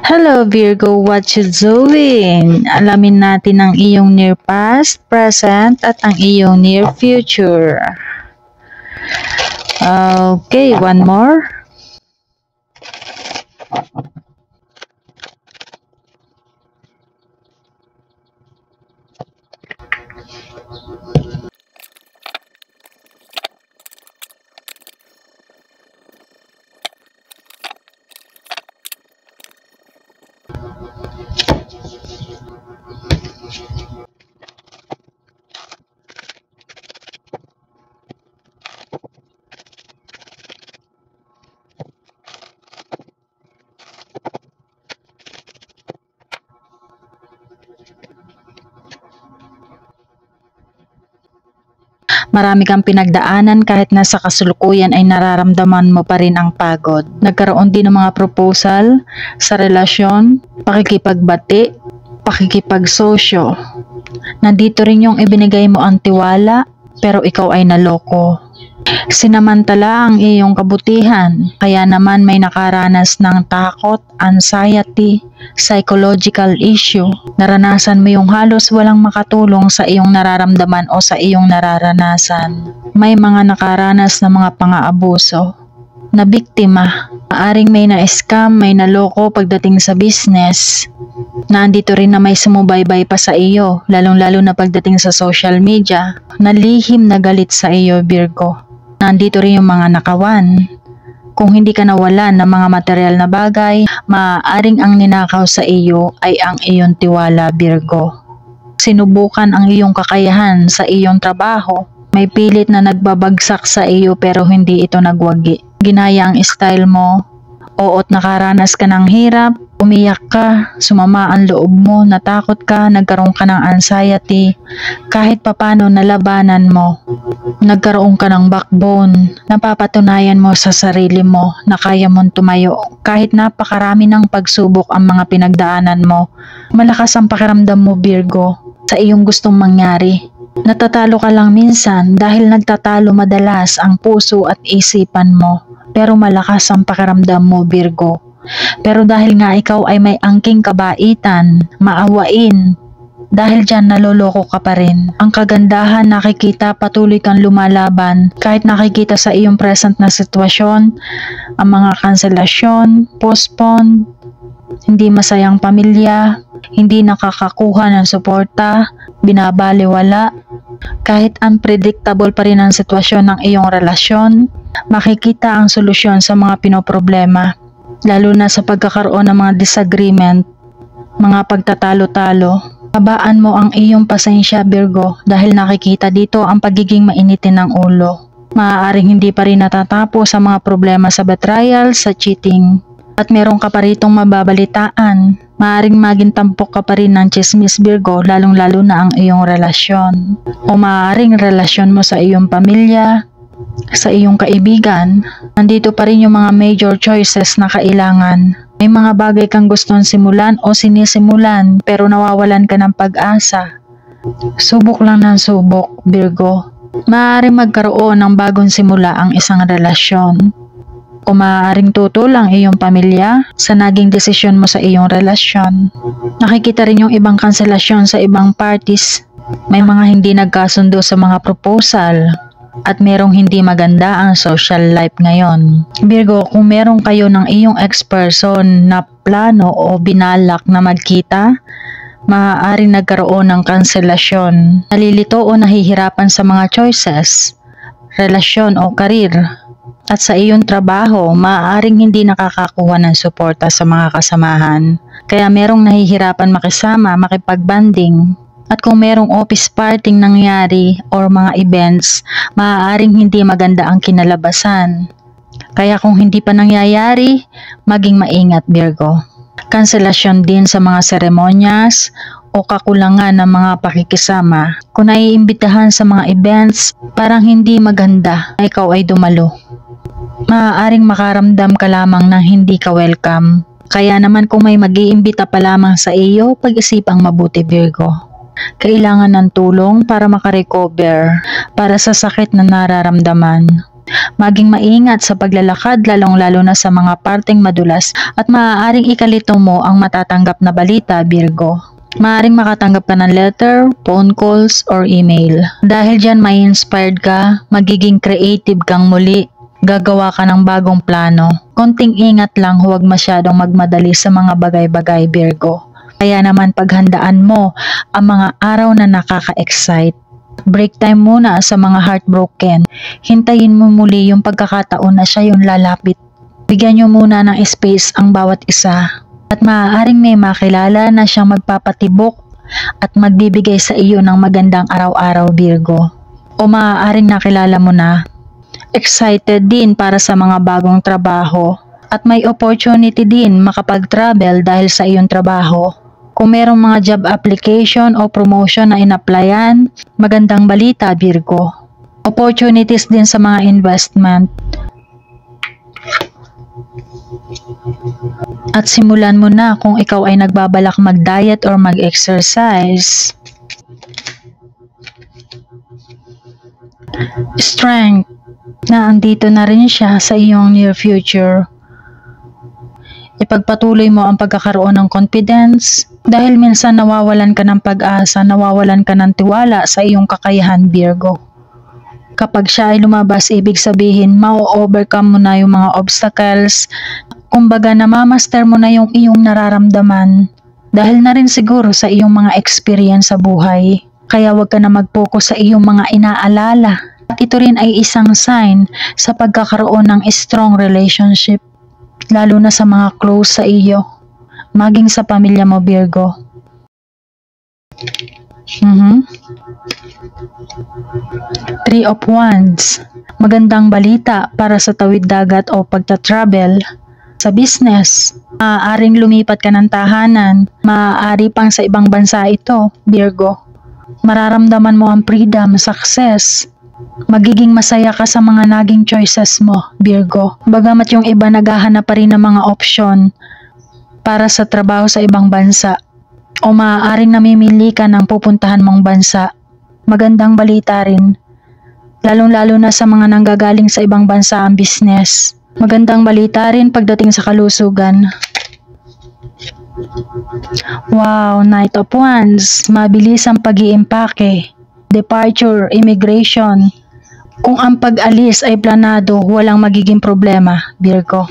Hello Virgo, what you doing? Alamin natin ang iyong near past, present, at ang iyong near future. Okay, one more. Marami kang pinagdaanan kahit nasa kasalukuyan ay nararamdaman mo pa rin ang pagod. Nagkaroon din ng mga proposal sa relasyon, pakikipagbati, pakikipagsosyo. Nandito rin yung ibinigay mo ang tiwala pero ikaw ay naloko. Sinamantala ang iyong kabutihan, kaya naman may nakaranas ng takot, anxiety, psychological issue. Naranasan mo yung halos walang makatulong sa iyong nararamdaman o sa iyong nararanasan. May mga nakaranas na mga pang-aabuso na biktima. Maaring may na-scam, may naloko pagdating sa business. Nandito rin na may sumubaybay pa sa iyo, lalong-lalo na pagdating sa social media, na lihim na galit sa iyo, Virgo. Nandito rin yung mga nakawan. Kung hindi ka nawalan ng mga material na bagay, maaaring ang ninakaw sa iyo ay ang iyong tiwala, Virgo. Sinubukan ang iyong kakayahan sa iyong trabaho. May pilit na nagbabagsak sa iyo pero hindi ito nagwagi. Ginaya ang style mo, oo't nakaranas ka ng hirap, umiyak ka, sumama ang loob mo, natakot ka, nagkaroon ka ng anxiety, kahit papano nalabanan mo. Nagkaroon ka ng backbone, napapatunayan mo sa sarili mo na kaya mong tumayo kahit napakarami ng pagsubok ang mga pinagdaanan mo. Malakas ang pakiramdam mo, Virgo, sa iyong gustong mangyari. Natatalo ka lang minsan dahil nagtatalo madalas ang puso at isipan mo. Pero malakas ang pakiramdam mo, Virgo. Pero dahil nga ikaw ay may angking kabaitan, maawain, dahil dyan naloloko ka pa rin. Ang kagandahan nakikita, patuloy kang lumalaban kahit nakikita sa iyong present na sitwasyon, ang mga kanselasyon, postpone, hindi masayang pamilya, hindi nakakakuha ng suporta, binabaliwala. Kahit unpredictable pa rin ang sitwasyon ng iyong relasyon, makikita ang solusyon sa mga pinoproblema, lalo na sa pagkakaroon ng mga disagreement, mga pagtatalo-talo. Habaan mo ang iyong pasensya, Virgo, dahil nakikita dito ang pagiging mainitin ng ulo. Maaaring hindi pa rin natatapos sa mga problema sa betrayal, sa cheating. At meron ka pa ritong mababalitaan. Maaaring maging tampok ka pa rin ng chismis, Virgo, lalong-lalo na ang iyong relasyon. O maaaring relasyon mo sa iyong pamilya, sa iyong kaibigan. Nandito pa rin yung mga major choices na kailangan. May mga bagay kang gustong simulan o sinisimulan pero nawawalan ka ng pag-asa. Subok lang ng subok, Virgo. Maaaring magkaroon ng bagong simula ang isang relasyon. O maaaring tutol ang iyong pamilya sa naging desisyon mo sa iyong relasyon. Nakikita rin yung ibang kanselasyon sa ibang parties. May mga hindi nagkasundo sa mga proposal. At merong hindi maganda ang social life ngayon. Virgo, kung meron kayo ng iyong ex-person na plano o binalak na magkita, maaaring nagkaroon ng kanselasyon. Nalilito o nahihirapan sa mga choices, relasyon o karir. At sa iyong trabaho, maaaring hindi nakakakuha ng suporta sa mga kasamahan. Kaya merong nahihirapan makisama, makipagbanding. At kung merong office parting nangyari or mga events, maaaring hindi maganda ang kinalabasan. Kaya kung hindi pa nangyayari, maging maingat, Virgo. Kanselasyon din sa mga seremonyas o kakulangan ng mga pakikisama. Kung naiimbitahan sa mga events, parang hindi maganda na ikaw ay dumalo. Maaaring makaramdam ka lamang ng hindi ka welcome. Kaya naman kung may mag-iimbita pa lamang sa iyo, pag-isipang mabuti, Virgo. Kailangan ng tulong para makarecover para sa sakit na nararamdaman. Maging maingat sa paglalakad lalong-lalo na sa mga parteng madulas at maaaring ikalito mo ang matatanggap na balita, Virgo. Maaaring makatanggap ka ng letter, phone calls, or email. Dahil dyan may inspired ka, magiging creative kang muli, gagawa ka ng bagong plano. Konting ingat lang, huwag masyadong magmadali sa mga bagay-bagay, Virgo. Kaya naman paghandaan mo ang mga araw na nakaka-excite. Break time muna sa mga heartbroken. Hintayin mo muli yung pagkakataon na siya yung lalapit. Bigyan nyo muna ng space ang bawat isa. At maaaring may makilala na siyang magpapatibok at magbibigay sa iyo ng magandang araw-araw, Virgo. O maaaring nakilala mo na. Excited din para sa mga bagong trabaho. At may opportunity din makapag-travel dahil sa iyong trabaho. Kung merong mga job application o promotion na in-applyan, magandang balita, Virgo. Opportunities din sa mga investment. At simulan mo na kung ikaw ay nagbabalak mag-diet or mag-exercise. Strength, na andito na rin siya sa iyong near future. Ipagpatuloy mo ang pagkakaroon ng confidence dahil minsan nawawalan ka ng pag-asa, nawawalan ka ng tiwala sa iyong kakayahan, Virgo. Kapag siya ay lumabas, ibig sabihin, ma-overcome mo na yung mga obstacles. Kumbaga, namamaster mo na yung iyong nararamdaman dahil na rin siguro sa iyong mga experience sa buhay. Kaya wag ka na mag-focus sa iyong mga inaalala. At ito rin ay isang sign sa pagkakaroon ng strong relationship. Lalo na sa mga close sa iyo, maging sa pamilya mo, Virgo. Three of Wands, magandang balita para sa tawid dagat o pagta-travel. Sa business, maaaring lumipat ka ng tahanan, maaari pang sa ibang bansa ito, Virgo. Mararamdaman mo ang freedom, success. Magiging masaya ka sa mga naging choices mo, Virgo. Bagamat yung iba naghahanap pa rin ng mga option para sa trabaho sa ibang bansa o maaaring namimili ka ng pupuntahan mong bansa. Magandang balita rin, lalong-lalo na sa mga nanggagaling sa ibang bansa ang business. Magandang balita rin pagdating sa kalusugan. Wow, Knight of Wands, mabilis ang pag-iimpake. Departure, immigration. Kung ang pag-alis ay planado, walang magiging problema, Virgo.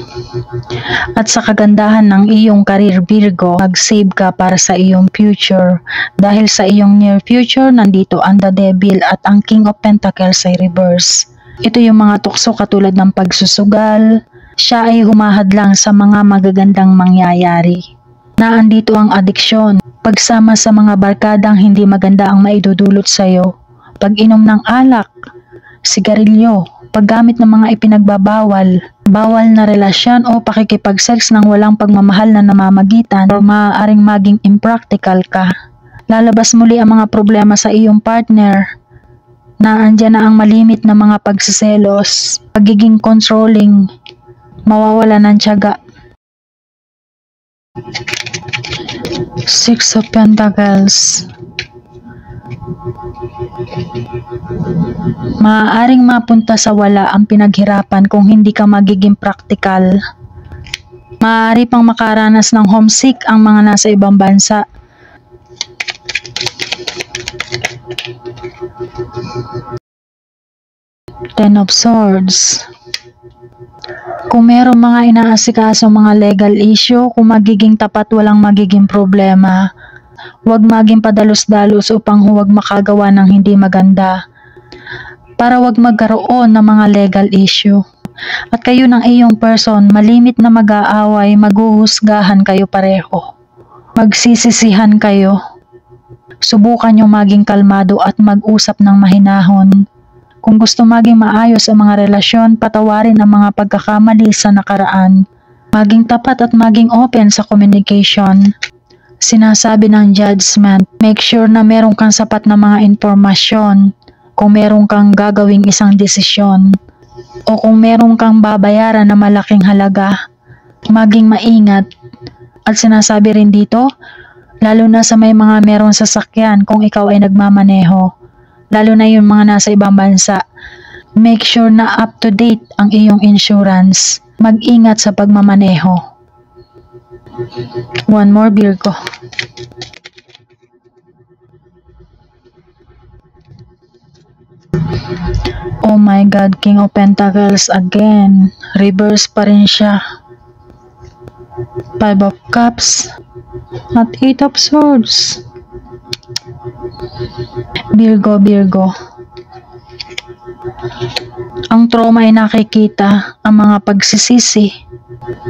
At sa kagandahan ng iyong career, Virgo, mag-save ka para sa iyong future. Dahil sa iyong near future, nandito ang The Devil at ang King of Pentacles ay reverse. Ito yung mga tukso katulad ng pagsusugal. Siya ay humahadlang sa mga magagandang mangyayari. Naandito ang adiksyon. Pagsama sa mga barkadang hindi maganda ang maidudulot sa'yo. Pag-inom ng alak, sigarilyo, paggamit ng mga ipinagbabawal, bawal na relasyon o pakikipag-sex ng walang pagmamahal na namamagitan o maaaring maging impractical ka. Lalabas muli ang mga problema sa iyong partner. Naandyan na ang malimit na mga pagsiselos, pagiging controlling, mawawala ng tiyaga. Six of Pentacles. Maaaring mapunta sa wala ang pinaghirapan kung hindi ka magiging practical. Maaari pang makaranas ng homesick ang mga nasa ibang bansa. Ten of Swords. Kung merong mga inaasikaso mga legal issue, kung magiging tapat walang magiging problema. Huwag maging padalos-dalos upang huwag makagawa ng hindi maganda. Para huwag magkaroon ng mga legal issue. At kayo ng iyong person, malimit na mag-aaway, maghuhusgahan kayo pareho. Magsisisihan kayo. Subukan nyo maging kalmado at mag-usap ng mahinahon. Kung gusto maging maayos ang mga relasyon, patawarin ang mga pagkakamali sa nakaraan. Maging tapat at maging open sa communication. Sinasabi ng judgment, make sure na meron kang sapat na mga impormasyon kung meron kang gagawing isang desisyon o kung meron kang babayaran na malaking halaga. Maging maingat. At sinasabi rin dito, lalo na sa may mga merong sasakyan kung ikaw ay nagmamaneho. Lalo na yung mga nasa ibang bansa. Make sure na up to date ang iyong insurance. Mag-ingat sa pagmamaneho. One more, Virgo. Oh my God, King of Pentacles again. Reverse pa rin siya. Five of Cups at Eight of Swords. Virgo. Ang trauma ay nakikita, ang mga pagsisisi.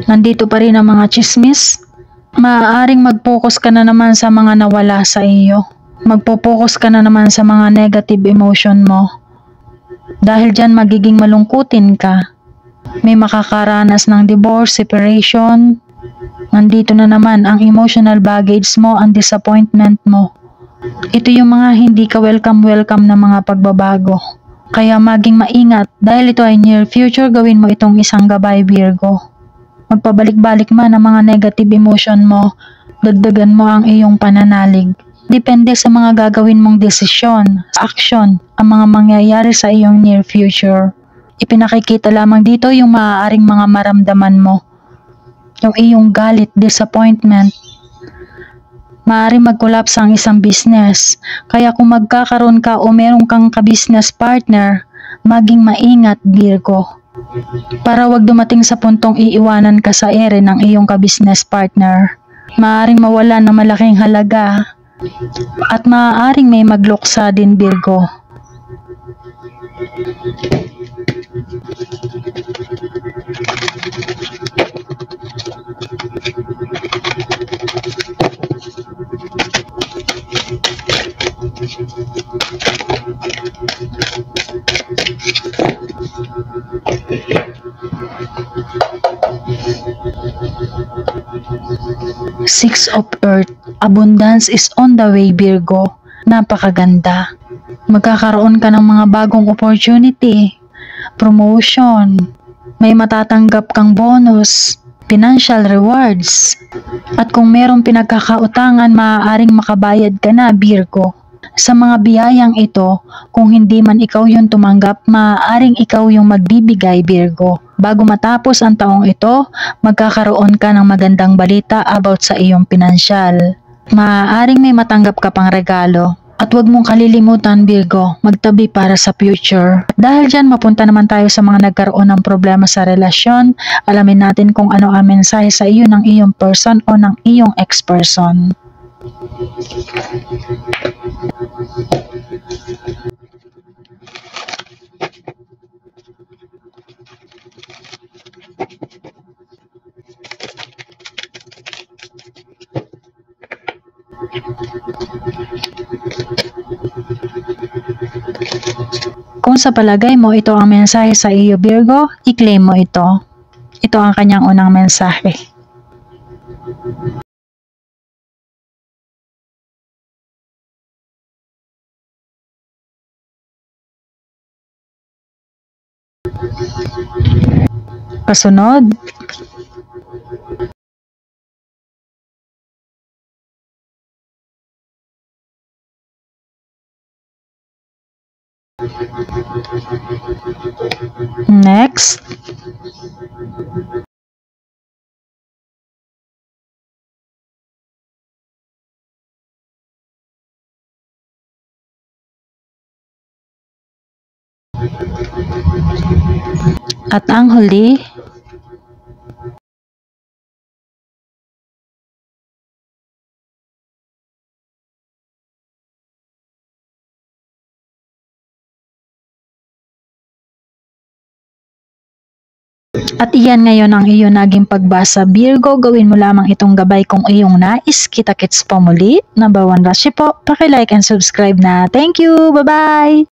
Nandito pa rin ang mga chismis. Maaaring mag-focus ka na naman sa mga nawala sa iyo. Magpo-focus ka na naman sa mga negative emotion mo. Dahil dyan magiging malungkutin ka. May makakaranas ng divorce, separation. Nandito na naman ang emotional baggage mo, ang disappointment mo. Ito yung mga hindi ka welcome na mga pagbabago. Kaya maging maingat dahil ito ay near future, gawin mo itong isang gabay, Virgo. Magpabalik-balik man ang mga negative emotion mo, dagdagan mo ang iyong pananalig. Depende sa mga gagawin mong desisyon, action, ang mga mangyayari sa iyong near future. Ipinakikita lamang dito yung maaaring mga maramdaman mo. Yung iyong galit, disappointment. Maaaring mag-collapse ang isang business. Kaya kung magkakaroon ka o meron kang ka-business partner, maging maingat, Virgo. Para wag dumating sa puntong iiwanan ka sa ere ng iyong ka-business partner. Maaaring mawala ng malaking halaga. At maaaring may magluksa din, Virgo. Six of Earth. Abundance is on the way, Virgo. Napakaganda. Magkakaroon ka ng mga bagong opportunity, promotion, may matatanggap kang bonus, financial rewards. At kung merong pinagkakautangan, maaaring makabayad ka na, Virgo. Sa mga biyayang ito, kung hindi man ikaw yung tumanggap, maaaring ikaw yung magbibigay, Virgo. Bago matapos ang taong ito, magkakaroon ka ng magandang balita about sa iyong pinansyal. Maaaring may matanggap ka pang regalo. At huwag mong kalilimutan, Virgo, magtabi para sa future. Dahil dyan, mapunta naman tayo sa mga nagkaroon ng problema sa relasyon. Alamin natin kung ano ang mensahe sa iyo ng iyong person o ng iyong ex-person. Kung sa palagay mo ito ang mensahe sa iyo, Virgo, i-claim mo ito. Ito ang kanyang unang mensahe. Kasunod, next, at ang huli, at iyan ngayon ang iyong naging pagbasa, Virgo. Gawin mo lamang itong gabay kung iyong nais. Kita-kits po muli. Number 1 Rashi po. Paki-like and subscribe na. Thank you. Bye-bye.